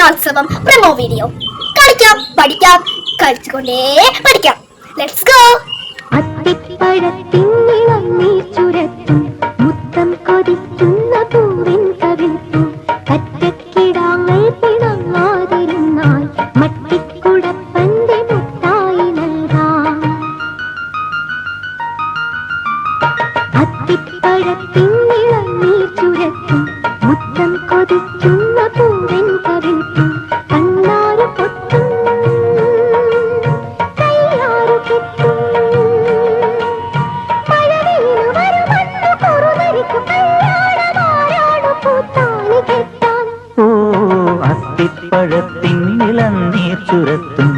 കലോത്സവം promo video. കളിക്കാം, പഠിക്കാം, കളിച്ചുകൊണ്ടേ പഠിക്കാം. Let's go. മുത്തം കൊതിക്കുന്ന പൂവിൻ കവിൾപ്പൂ കറ്റക്കിടാങ്ങൾ പിണങ്ങാതിരുന്നാൽ മട്ടിക്കുടപ്പന്റെ മുട്ടായി നൽകാം. അത്തിപ്പഴത്തിൻ ഇളനീർ ചുരത്തും മുത്തം കൊതിക്കുന്ന പൂവിൻ കവിൾപ്പൂ കണ്ണാരു പൊട്ടും കയ്യാറു കെട്ടും അത്തിപ്പഴത്തിൻ ഇളനീർ ചുരത്തും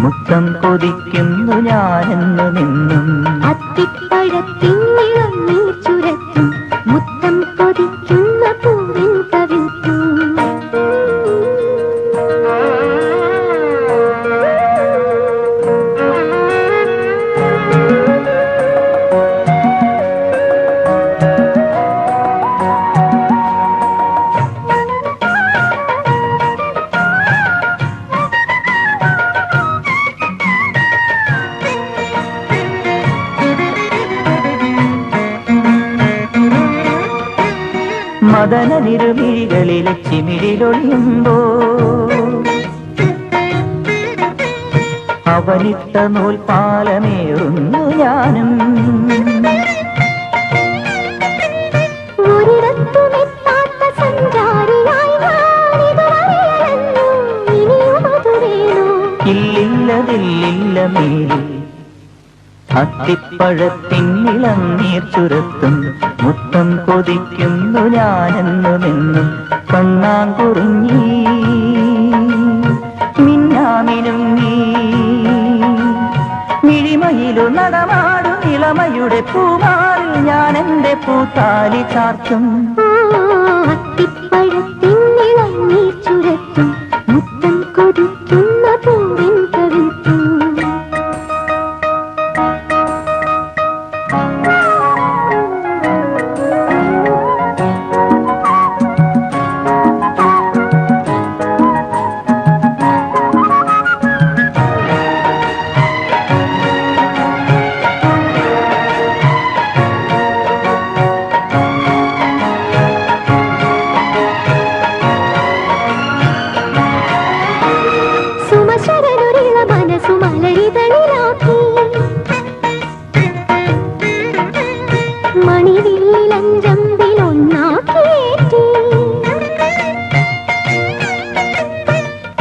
മുത്തം കൊതിക്കുന്നു ഞാനെന്നു നിന്നും. അത്തിപ്പഴത്തിൻ ഇളനീർ ചുരത്തും മുത്തം കൊതിക്കുന്ന പൂവിൻ കവിൾപ്പൂ. മദന നിരുമിഴികളിലെ ചിമിഴിലൊളിയുമ്പോ അവനിട്ട നൂൽപാലമേറുന്നു ഞാനും. ഇല്ലില്ലതില്ലില്ല മേലി അത്തിപ്പഴത്തിൻ ഇളനീർ ചുരത്തും മുത്തം കൊതിക്കുന്നു ഞാനെന്നു നിന്നും. കണ്ണാങ്കുറിഞ്ഞി മിന്നാമിനുങ്ങി മിഴിമയിലു നടമാടും ഇളമയുടെ പൂമാറിൽ ഞാൻ എന്റെ പൂത്താലി ചാർത്തും. അത്തിപ്പഴത്തിൻ ഇളനീർ ചുരത്തും മുത്തം കൊതിക്കുന്ന പൂവിൻ കവിൾപ്പൂ.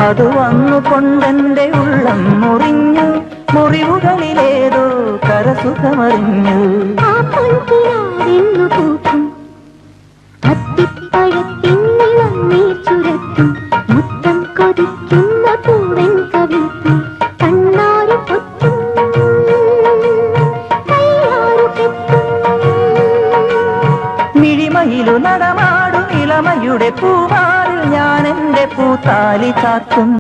അത് വന്നുകൊണ്ടെന്റെ ഉള്ളം മുറിഞ്ഞു, മുറിവുകളിലേതോ കരസുഖമറിഞ്ഞു. അത്തിപ്പഴത്തിൻ ഇളനീർ ചുരത്തും മുത്തം കൊതിക്കുന്ന പൂവൻ കവിൾപ്പൂ കണ്ണാരു പൊട്ടും കയ്യാറു കെട്ടും മിഴിമയിലു നടമാടും ഇളമയുടെ പൂമാറിൽ ഞാൻ എന്റെ പൂത്താലി ചാത്തും.